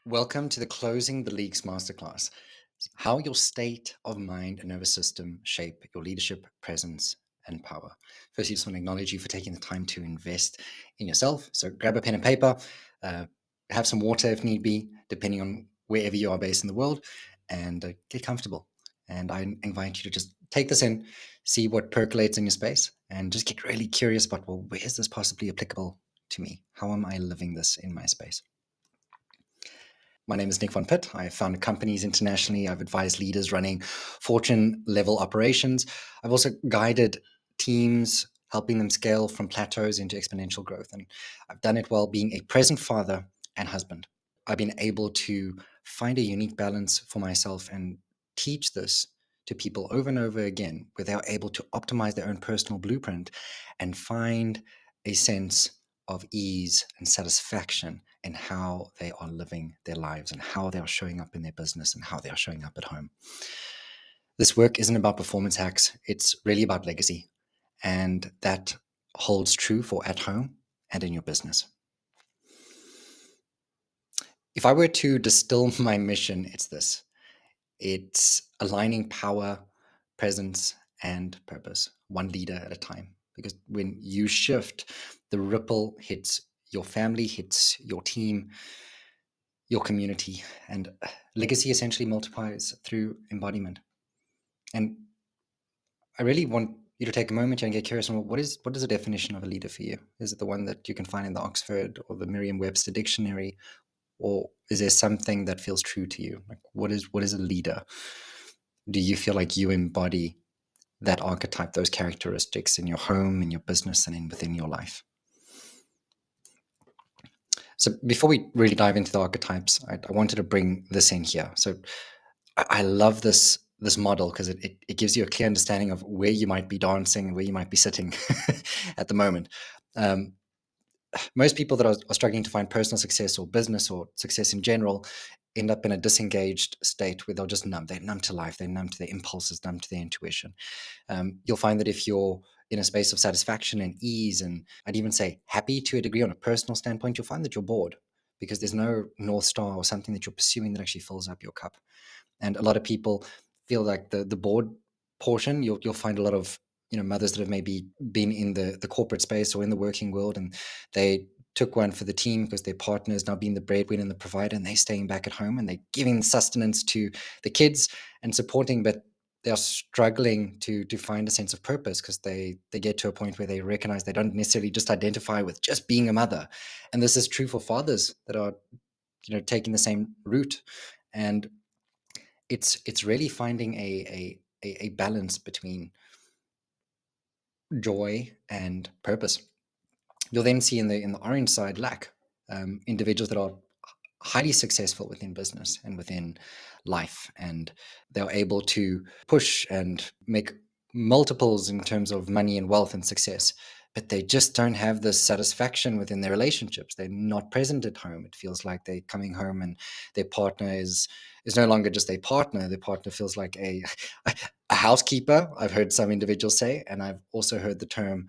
Welcome to the Closing the Leaks Masterclass. How your state of mind and nervous system shape your leadership, presence, and power. Firstly, I just want to acknowledge you for taking the time to invest in yourself. So grab a pen and paper, uh, have some water if need be, depending on wherever you are based in the world, and get comfortable. And I invite you to just take this in, see what percolates in your space, and just get really curious about, well, where is this possibly applicable to me? How am I living this in my space? My name is Nick Von Pitt. I've founded companies internationally. I've advised leaders running fortune level operations. I've also guided teams, helping them scale from plateaus into exponential growth. And I've done it while being a present father and husband. I've been able to find a unique balance for myself and teach this to people over and over again, where they're able to optimize their own personal blueprint and find a sense of ease and satisfaction in how they are living their lives and how they are showing up in their business and how they are showing up at home. This work isn't about performance hacks, it's really about legacy. And that holds true for at home and in your business. If I were to distill my mission, it's this: it's aligning power, presence, and purpose, one leader at a time. Because when you shift, the ripple hits your family, hits your team, your community, and legacy essentially multiplies through embodiment. And I really want you to take a moment here and get curious on what is the definition of a leader for you? Is it the one that you can find in the Oxford or the Merriam-Webster dictionary, or is there something that feels true to you? Like what is a leader? Do you feel like you embody that archetype, those characteristics in your home, in your business, and within your life? So before we really dive into the archetypes, I wanted to bring this in here. So I love this model because it gives you a clear understanding of where you might be dancing, where you might be sitting at the moment. Um, Most people that are struggling to find personal success or business or success in general end up in a disengaged state where they're just numb. They're numb to life. They're numb to their impulses, numb to their intuition. You'll find that if you're in a space of satisfaction and ease, and I'd even say happy to a degree on a personal standpoint, you'll find that you're bored because there's no North Star or something that you're pursuing that actually fills up your cup. And a lot of people feel like the board portion, you'll find a lot of mothers that have maybe been in the corporate space or in the working world, and they took one for the team because their partner is now being the breadwinner and the provider, and they're staying back at home and they're giving sustenance to the kids and supporting, but they are struggling to find a sense of purpose because they get to a point where they recognize they don't necessarily just identify with just being a mother. And this is true for fathers that are taking the same route. And it's really finding a balance between joy and purpose. You'll then see in the orange side lack, individuals that are highly successful within business and within life, and they're able to push and make multiples in terms of money and wealth and success, but they just don't have the satisfaction within their relationships. They're not present at home. It feels like they're coming home and their partner is no longer just a partner. Their partner feels like a a housekeeper. I've heard some individuals say, and I've also heard the term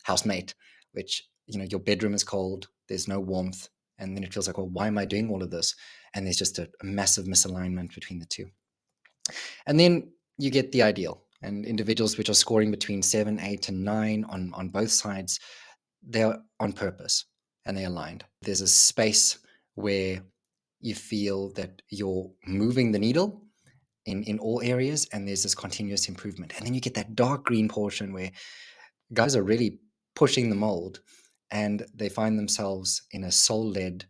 housemate, which your bedroom is cold, there's no warmth, and then it feels like, well, why am I doing all of this? And there's just a massive misalignment between the two. And then you get the ideal, and individuals which are scoring between 7, 8, and 9 on both sides, they're on purpose and they're aligned. There's a space where you feel that you're moving the needle in all areas, and there's this continuous improvement. And then you get that dark green portion where guys are really pushing the mold, and they find themselves in a soul-led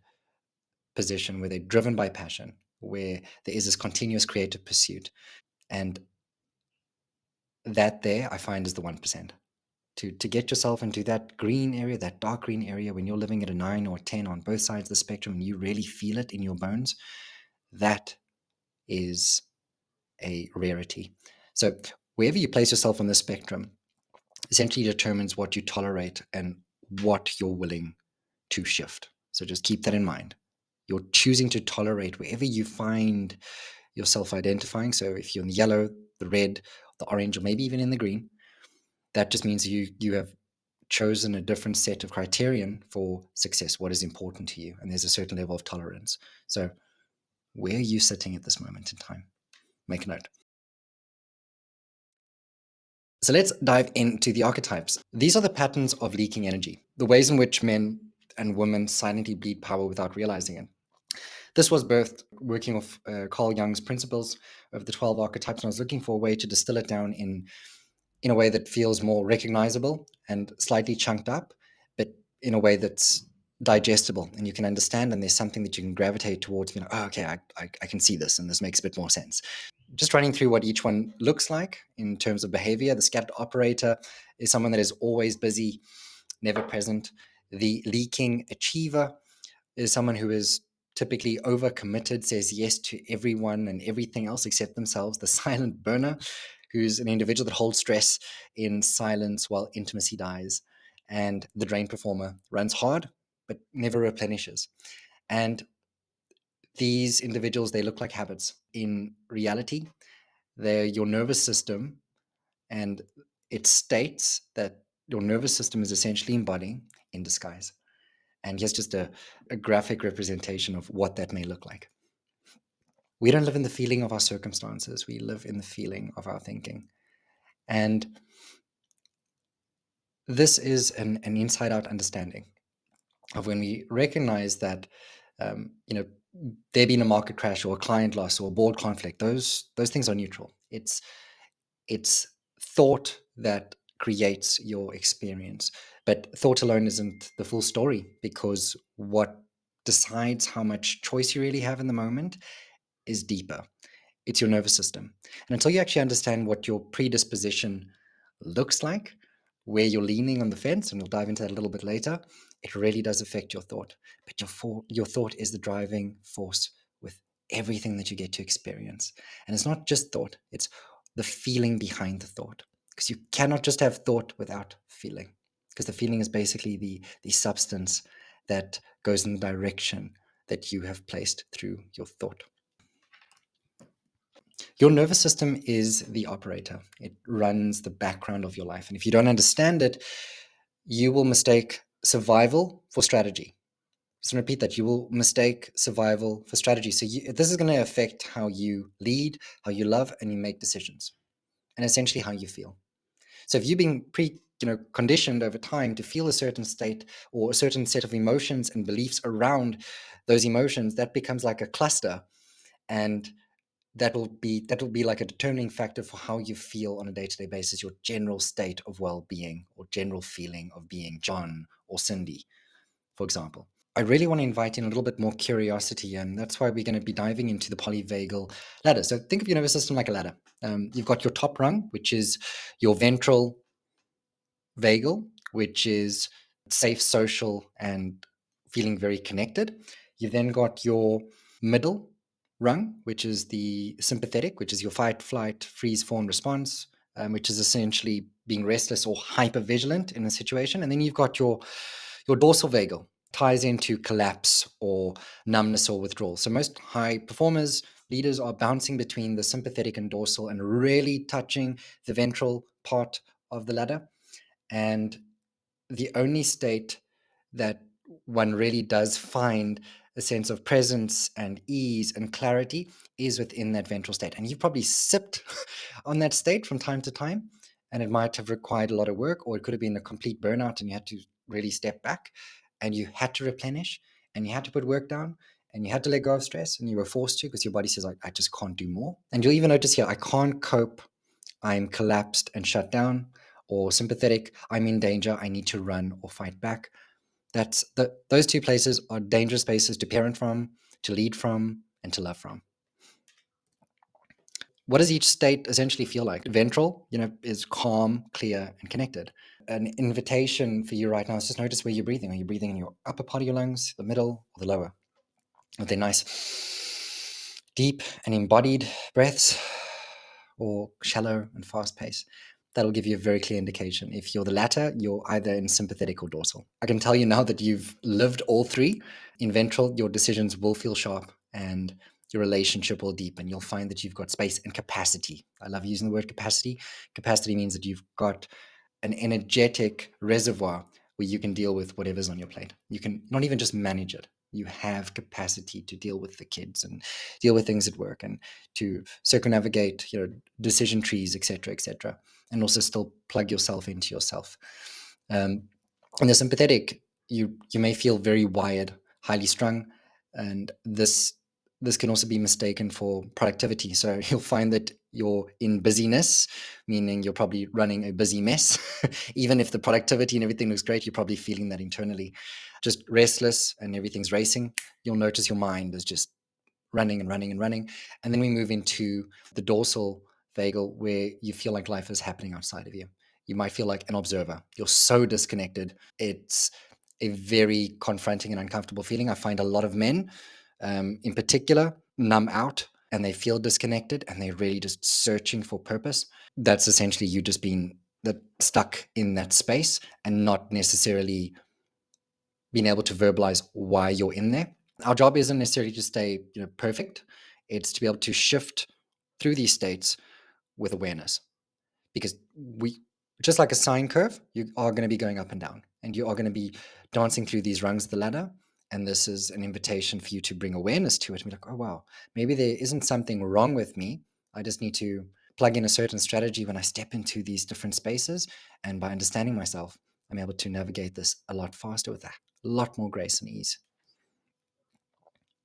position where they're driven by passion, where there is this continuous creative pursuit. And that there I find is the 1%. To get yourself into that green area, that dark green area, when you're living at a 9 or 10 on both sides of the spectrum and you really feel it in your bones, that is a rarity. So wherever you place yourself on the spectrum essentially determines what you tolerate and what you're willing to shift. So just keep that in mind. You're choosing to tolerate wherever you find yourself identifying. So if you're in the yellow, the red, the orange, or maybe even in the green, that just means you have chosen a different set of criterion for success, what is important to you, and there's a certain level of tolerance. So where are you sitting at this moment in time? Make a note. So let's dive into the archetypes. These are the patterns of leaking energy, the ways in which men and women silently bleed power without realizing it. This was birthed working off Carl Jung's principles of the 12 archetypes, and I was looking for a way to distill it down in a way that feels more recognizable and slightly chunked up, but in a way that's digestible and you can understand, and there's something that you can gravitate towards. Oh, okay, I can see this, and this makes a bit more sense. Just running through what each one looks like in terms of behavior. The scattered operator is someone that is always busy, never present. The leaking achiever is someone who is typically overcommitted, says yes to everyone and everything else except themselves. The silent burner, who's an individual that holds stress in silence while intimacy dies. And the drain performer runs hard, but never replenishes. And these individuals, they look like habits. In reality, they're your nervous system, and it states that your nervous system is essentially embodying in disguise. And here's just a graphic representation of what that may look like. We don't live in the feeling of our circumstances, we live in the feeling of our thinking. And this is an inside out understanding of when we recognize that, there being a market crash or a client loss or a board conflict, those things are neutral. It's thought that creates your experience. But thought alone isn't the full story, because what decides how much choice you really have in the moment is deeper. It's your nervous system. And until you actually understand what your predisposition looks like, where you're leaning on the fence, and we'll dive into that a little bit later, it really does affect your thought. But your thought is the driving force with everything that you get to experience. And it's not just thought, it's the feeling behind the thought. Because you cannot just have thought without feeling. Because the feeling is basically the substance that goes in the direction that you have placed through your thought. Your nervous system is the operator. It runs the background of your life. And if you don't understand it, you will mistake survival for strategy. Just repeat that. You will mistake survival for strategy. So this is going to affect how you lead, how you love, and you make decisions, and essentially how you feel. So if you've been conditioned over time to feel a certain state or a certain set of emotions and beliefs around those emotions, that becomes like a cluster, and that will be like a determining factor for how you feel on a day-to-day basis, your general state of well-being or general feeling of being John or Cindy, for example. I really want to invite in a little bit more curiosity, and that's why we're going to be diving into the polyvagal ladder. So think of your nervous system like a ladder. You've got your top rung, which is your ventral vagal, which is safe, social, and feeling very connected. You've then got your middle rung, which is the sympathetic, which is your fight, flight, freeze, fawn response, which is essentially being restless or hyper vigilant in a situation. And then you've got your dorsal vagal, ties into collapse or numbness or withdrawal. So most high performers, leaders, are bouncing between the sympathetic and dorsal and really touching the ventral part of the ladder. And the only state that one really does find a sense of presence and ease and clarity is within that ventral state. And you've probably sipped on that state from time to time, and it might have required a lot of work, or it could have been a complete burnout and you had to really step back and you had to replenish and you had to put work down and you had to let go of stress, and you were forced to because your body says, I just can't do more. And you'll even notice here, I can't cope, I'm collapsed and shut down. Or sympathetic, I'm in danger, I need to run or fight back. Those two places are dangerous spaces to parent from, to lead from, and to love from. What does each state essentially feel like? Ventral, is calm, clear, and connected. An invitation for you right now is just notice where you're breathing. Are you breathing in your upper part of your lungs, the middle, or the lower? Are they nice, deep, and embodied breaths, or shallow and fast pace? That'll give you a very clear indication. If you're the latter, you're either in sympathetic or dorsal. I can tell you now that you've lived all three. In ventral, your decisions will feel sharp and your relationship will deepen. You'll find that you've got space and capacity. I love using the word capacity. Capacity means that you've got an energetic reservoir where you can deal with whatever's on your plate. You can not even just manage it. You have capacity to deal with the kids and deal with things at work and to circumnavigate, decision trees, etc., and also still plug yourself into yourself. Um, in the sympathetic, you may feel very wired, highly strung, and this can also be mistaken for productivity. So you'll find that you're in busyness, meaning you're probably running a busy mess. Even if the productivity and everything looks great, you're probably feeling that internally. Just restless and everything's racing. You'll notice your mind is just running and running and running. And then we move into the dorsal vagal, where you feel like life is happening outside of you. You might feel like an observer. You're so disconnected. It's a very confronting and uncomfortable feeling. I find a lot of men, in particular, numb out and they feel disconnected and they're really just searching for purpose. That's essentially you just being stuck in that space and not necessarily being able to verbalize why you're in there. Our job isn't necessarily to stay perfect. It's to be able to shift through these states with awareness, because we, just like a sine curve, you are going to be going up and down, and you are going to be dancing through these rungs of the ladder. And this is an invitation for you to bring awareness to it and be like, oh wow, maybe there isn't something wrong with me. I just need to plug in a certain strategy when I step into these different spaces, and by understanding myself, I'm able to navigate this a lot faster with a lot more grace and ease.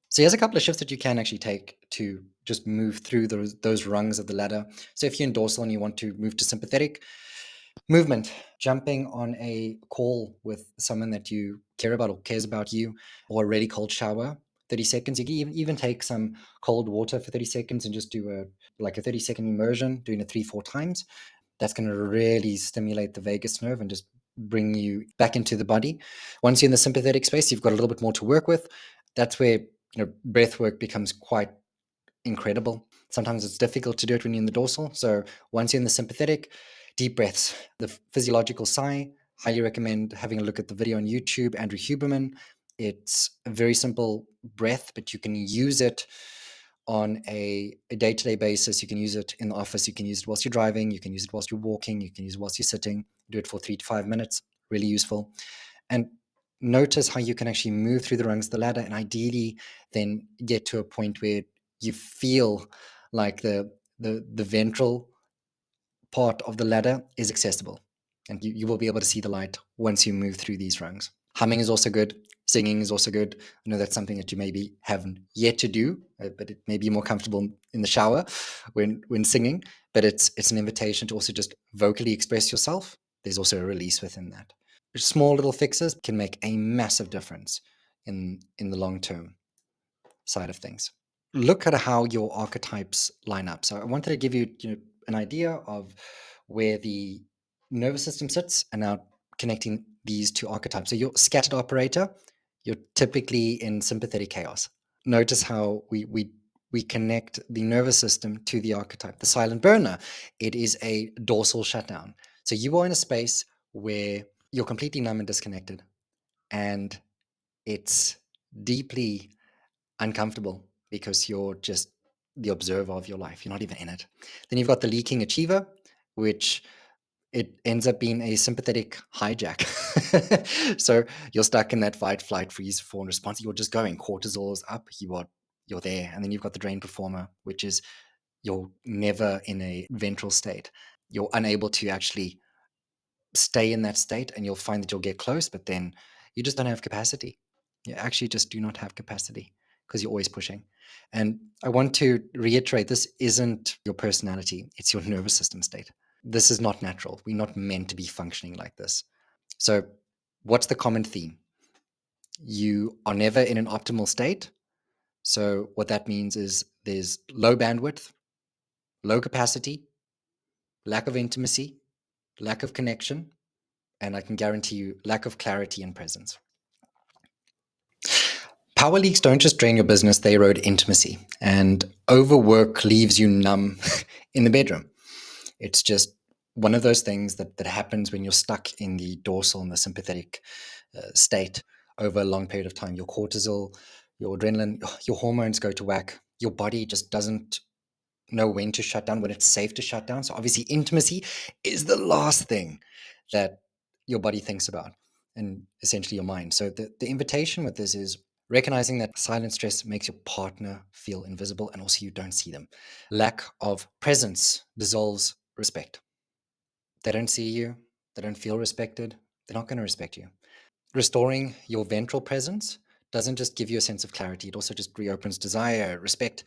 So here's a couple of shifts that you can actually take to just move through those rungs of the ladder. So if you're in dorsal and you want to move to sympathetic, movement, jumping on a call with someone that you care about or cares about you, or a really cold shower, 30 seconds. You can even take some cold water for 30 seconds and just do a 30-second immersion, doing it 3-4 times. That's going to really stimulate the vagus nerve and just bring you back into the body. Once you're in the sympathetic space, you've got a little bit more to work with. That's where breath work becomes quite incredible. Sometimes it's difficult to do it when you're in the dorsal. So once you're in the sympathetic, deep breaths, the physiological sigh. Highly recommend having a look at the video on YouTube, Andrew Huberman. It's a very simple breath, but you can use it on a day-to-day basis. You can use it in the office. You can use it whilst you're driving. You can use it whilst you're walking. You can use it whilst you're sitting. Do it for 3 to 5 minutes. Really useful. And notice how you can actually move through the rungs of the ladder, and ideally then get to a point where you feel like the ventral part of the ladder is accessible, and you will be able to see the light once you move through these rungs. Humming is also good. Singing is also good. I know that's something that you maybe haven't yet to do, but it may be more comfortable in the shower when singing. But it's an invitation to also just vocally express yourself. There's also a release within that. Small little fixes can make a massive difference in the long term side of things. Look at how your archetypes line up. So I wanted to give you, an idea of where the nervous system sits, and now connecting these two archetypes. So your scattered operator, you're typically in sympathetic chaos. Notice how we connect the nervous system to the archetype. The silent burner, it is a dorsal shutdown. So you are in a space where you're completely numb and disconnected, and it's deeply uncomfortable because you're just the observer of your life. You're not even in it. Then you've got the leaking achiever, which it ends up being a sympathetic hijack. So you're stuck in that fight, flight, freeze, fawn response. You're just going. Cortisol is up. You're there. And then you've got the drain performer, which is you're never in a ventral state. You're unable to actually stay in that state, and you'll find that you'll get close, but then you just don't have capacity. You actually just do not have capacity because you're always pushing. And I want to reiterate, this isn't your personality, it's your nervous system state. This is not natural. We're not meant to be functioning like this. So what's the common theme? You are never in an optimal state. So what that means is there's low bandwidth, low capacity, lack of intimacy, lack of connection, and I can guarantee you lack of clarity and presence. Power leaks don't just drain your business, they erode intimacy. And overwork leaves you numb in the bedroom. It's just one of those things that happens when you're stuck in the dorsal and the sympathetic state over a long period of time. Your cortisol, your adrenaline, your hormones go to whack. Your body just doesn't know when to shut down, when it's safe to shut down. So obviously intimacy is the last thing that your body thinks about, and essentially your mind. So the invitation with this is recognizing that silent stress makes your partner feel invisible and also you don't see them. Lack of presence dissolves respect. They don't see you, they don't feel respected, they're not going to respect you. Restoring your ventral presence doesn't just give you a sense of clarity, it also just reopens desire, respect,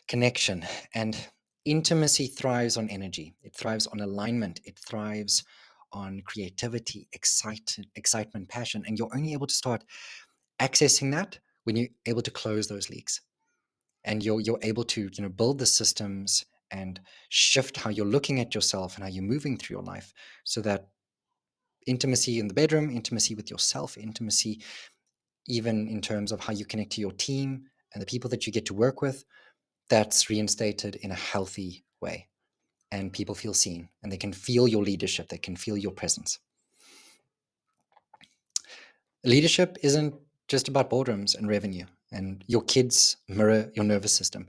connection. And intimacy thrives on energy, it thrives on alignment, it thrives on creativity, excitement, passion. And you're only able to start accessing that when you're able to close those leaks. And you're able to, build the systems and shift how you're looking at yourself and how you're moving through your life, so that intimacy in the bedroom, intimacy with yourself, intimacy even in terms of how you connect to your team and the people that you get to work with, that's reinstated in a healthy way. And people feel seen and they can feel your leadership, they can feel your presence. Leadership isn't just about boardrooms and revenue, and your kids mirror your nervous system.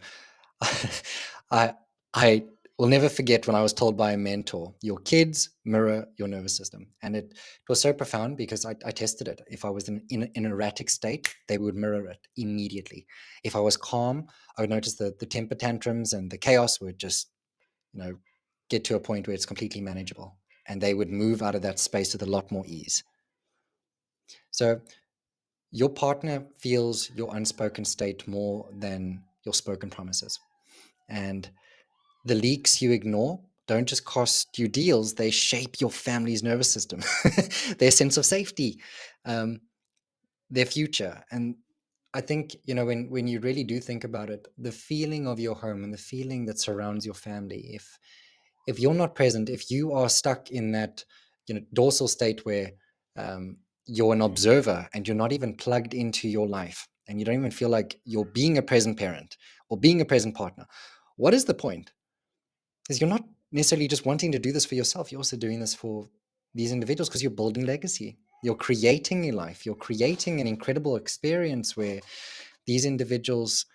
I I will never forget when I was told by a mentor, your kids mirror your nervous system. And it was so profound because I tested it. If I was in an erratic state, they would mirror it immediately. If I was calm, I would notice that the temper tantrums and the chaos would just, get to a point where it's completely manageable. And they would move out of that space with a lot more ease. So your partner feels your unspoken state more than your spoken promises. And the leaks you ignore don't just cost you deals, they shape your family's nervous system, their sense of safety, um, their future. And I think, when you really do think about it, the feeling of your home and the feeling that surrounds your family, if you're not present, if you are stuck in that, dorsal state where you're an observer and you're not even plugged into your life and you don't even feel like you're being a present parent or being a present partner, what is the point? Because you're not necessarily just wanting to do this for yourself. You're also doing this for these individuals because you're building legacy. You're creating a life. You're creating an incredible experience where these individuals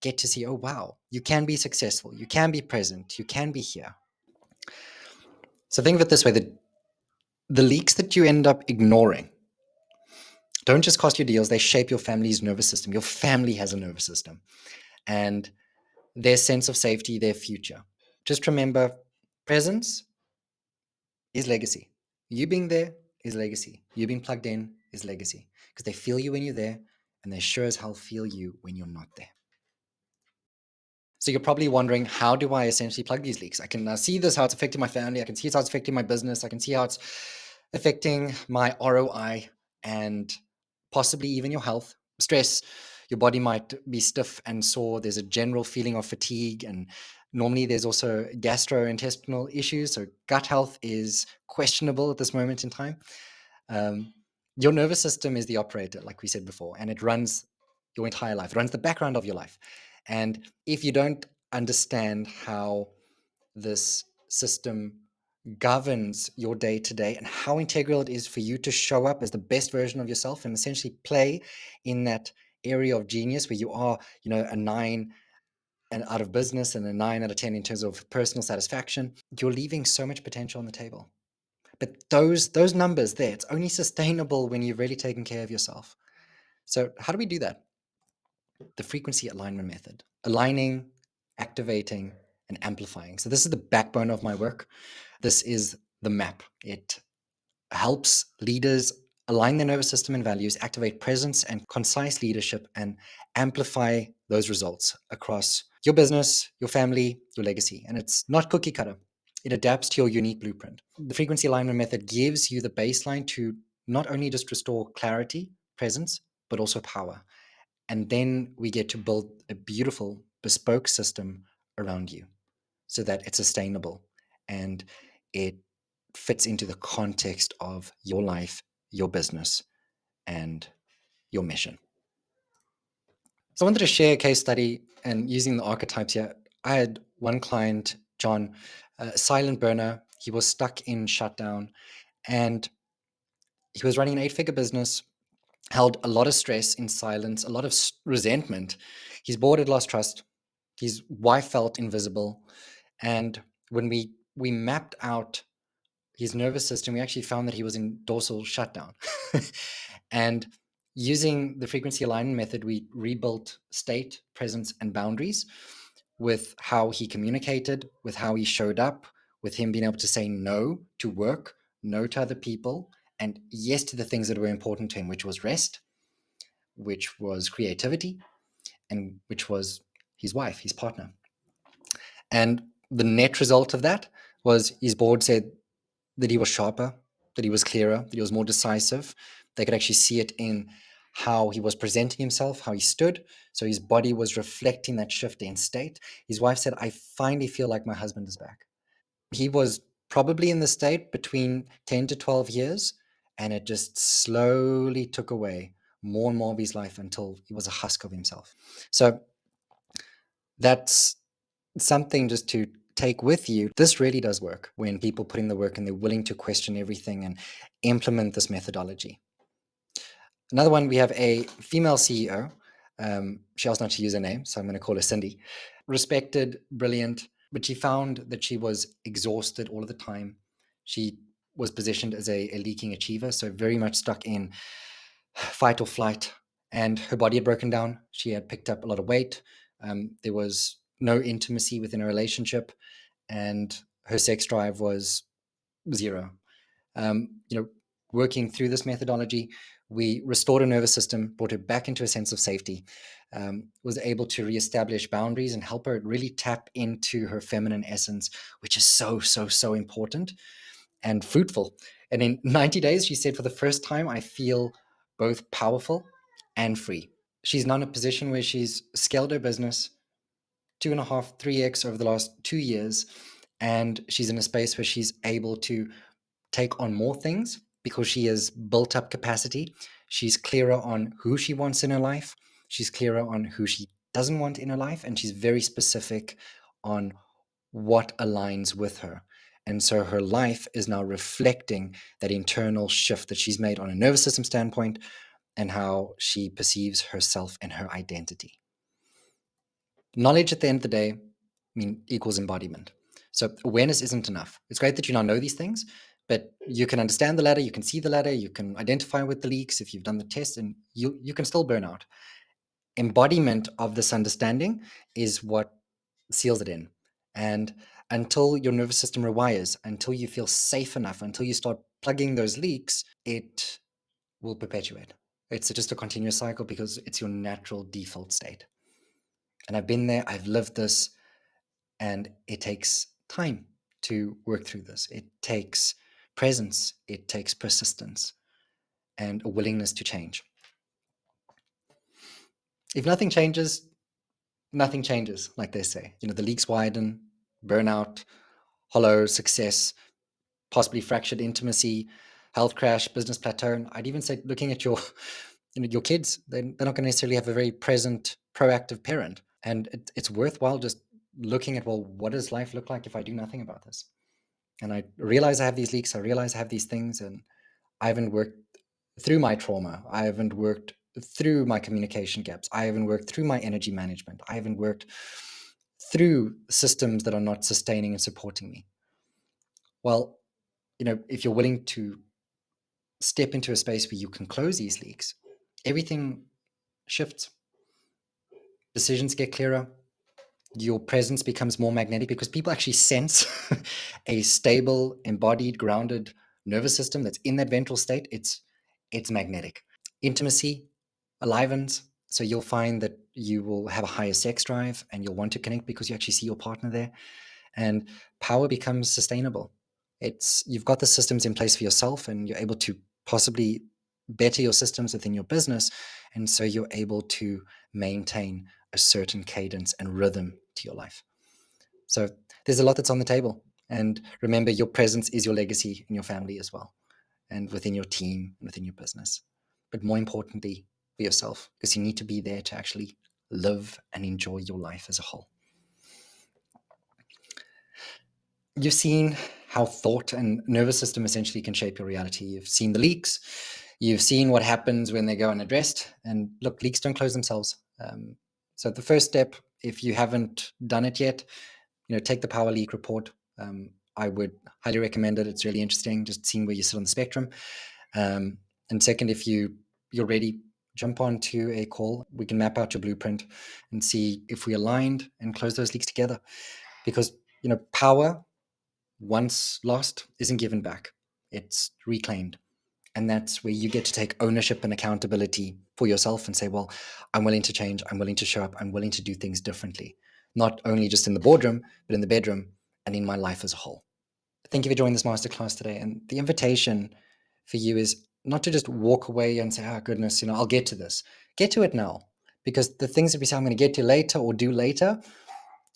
get to see, oh, wow, you can be successful. You can be present. You can be here. So think of it this way, the leaks that you end up ignoring don't just cost you deals, they shape your family's nervous system. Your family has a nervous system and their sense of safety, their future. Just remember, presence is legacy. You being there is legacy. You being plugged in is legacy because they feel you when you're there and they sure as hell feel you when you're not there. So you're probably wondering, how do I essentially plug these leaks? I can see this, how it's affecting my family. I can see how it's affecting my business. I can see how it's affecting my ROI and possibly even your health. Stress, your body might be stiff and sore. There's a general feeling of fatigue. And normally there's also gastrointestinal issues. So gut health is questionable at this moment in time. Um, your nervous system is the operator, like we said before, and it runs your entire life. It runs the background of your life. And if you don't understand how this system governs your day to day and how integral it is for you to show up as the best version of yourself and essentially play in that area of genius where you are, a 9 and out of business and a 9 out of 10 in terms of personal satisfaction, you're leaving so much potential on the table. But those numbers there, it's only sustainable when you've really taken care of yourself. So how do we do that? The frequency alignment method. Aligning, activating, and amplifying. So this is the backbone of my work. This is the map. It helps leaders align their nervous system and values, activate presence and concise leadership, and amplify those results across your business, your family, your legacy. And it's not cookie cutter. It adapts to your unique blueprint. The frequency alignment method gives you the baseline to not only just restore clarity, presence, but also power. And then we get to build a beautiful bespoke system around you so that it's sustainable and it fits into the context of your life, your business, and your mission. So I wanted to share a case study and using the archetypes here. I had one client, John, a silent burner. He was stuck in shutdown and he was running an 8-figure business, held a lot of stress in silence, a lot of resentment. His board had lost trust. His wife felt invisible. And when we mapped out his nervous system, we actually found that he was in dorsal shutdown. And using the frequency alignment method, we rebuilt state, presence, and boundaries with how he communicated, with how he showed up, with him being able to say no to work, no to other people, and yes to the things that were important to him, which was rest, which was creativity, and which was his wife, his partner. And the net result of that was his board said that he was sharper, that he was clearer, that he was more decisive. They could actually see it in how he was presenting himself, how he stood. So his body was reflecting that shift in state. His wife said, I finally feel like my husband is back. He was probably in the state between 10 to 12 years, and it just slowly took away more and more of his life until he was a husk of himself. So that's something just to take with you. This really does work when people put in the work and they're willing to question everything and implement this methodology. Another one, we have a female CEO. She asked not to use her name, so I'm going to call her Cindy. Respected, brilliant, but she found that she was exhausted all of the time. She was positioned as a leaking achiever, so very much stuck in fight or flight, and her body had broken down. She had picked up a lot of weight. There was no intimacy within a relationship, and her sex drive was zero. You know, working through this methodology, we restored her nervous system, brought her back into a sense of safety, was able to reestablish boundaries and help her really tap into her feminine essence, which is so, so, so important and fruitful. And in 90 days, she said, for the first time, I feel both powerful and free. She's now in a position where she's scaled her business 2.5, 3x over the last 2 years. And she's in a space where she's able to take on more things because she has built up capacity. She's clearer on who she wants in her life. She's clearer on who she doesn't want in her life. And she's very specific on what aligns with her. And so her life is now reflecting that internal shift that she's made on a nervous system standpoint and how she perceives herself and her identity. Knowledge at the end of the day, equals embodiment. So awareness isn't enough. It's great that you now know these things, but you can understand the ladder, you can see the ladder, you can identify with the leaks if you've done the test, and you can still burn out. Embodiment of this understanding is what seals it in. And until your nervous system rewires, until you feel safe enough, until you start plugging those leaks, it will perpetuate. It's just a continuous cycle because it's your natural default state. And I've been there, I've lived this, and it takes time to work through this. It takes presence, it takes persistence, and a willingness to change. If nothing changes, nothing changes, like they say. The leaks widen, burnout, hollow success, possibly fractured intimacy, health crash, business plateau. And I'd even say looking at your your kids, they're not going to necessarily have a very present, proactive parent. And it's worthwhile just looking at, well, what does life look like if I do nothing about this? And I realize I have these leaks. I realize I have these things, and I haven't worked through my trauma. I haven't worked through my communication gaps. I haven't worked through my energy management. I haven't worked through systems that are not sustaining and supporting me. Well, if you're willing to step into a space where you can close these leaks, everything shifts. Decisions get clearer. Your presence becomes more magnetic because people actually sense a stable, embodied, grounded nervous system that's in that ventral state. It's magnetic. Intimacy alivens. So you'll find that you will have a higher sex drive and you'll want to connect because you actually see your partner there. And power becomes sustainable. You've got the systems in place for yourself, and you're able to possibly better your systems within your business. And so you're able to maintain a certain cadence and rhythm to your life. So there's a lot that's on the table. And remember, your presence is your legacy in your family as well, and within your team, and within your business. But more importantly, for yourself, because you need to be there to actually live and enjoy your life as a whole. You've seen how thought and nervous system essentially can shape your reality. You've seen the leaks. You've seen what happens when they go unaddressed. And look, leaks don't close themselves. So the first step, if you haven't done it yet, take the power leak report. I would highly recommend it. It's really interesting, just seeing where you sit on the spectrum. And second, if you're ready, jump onto a call. We can map out your blueprint and see if we aligned and close those leaks together. Because power once lost isn't given back; it's reclaimed. And that's where you get to take ownership and accountability for yourself and say, well, I'm willing to change. I'm willing to show up. I'm willing to do things differently, not only just in the boardroom, but in the bedroom and in my life as a whole. Thank you for joining this masterclass today. And the invitation for you is not to just walk away and say, oh, goodness, I'll get to this. Get to it now. Because the things that we say I'm going to get to later or do later,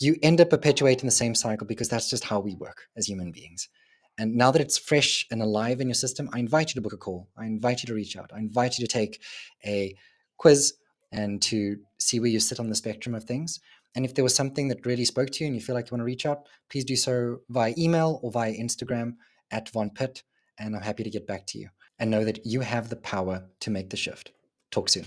you end up perpetuating the same cycle, because that's just how we work as human beings. And now that it's fresh and alive in your system, I invite you to book a call. I invite you to reach out. I invite you to take a quiz and to see where you sit on the spectrum of things. And if there was something that really spoke to you and you feel like you want to reach out, please do so via email or via Instagram at Von Pitt, and I'm happy to get back to you. And know that you have the power to make the shift. Talk soon.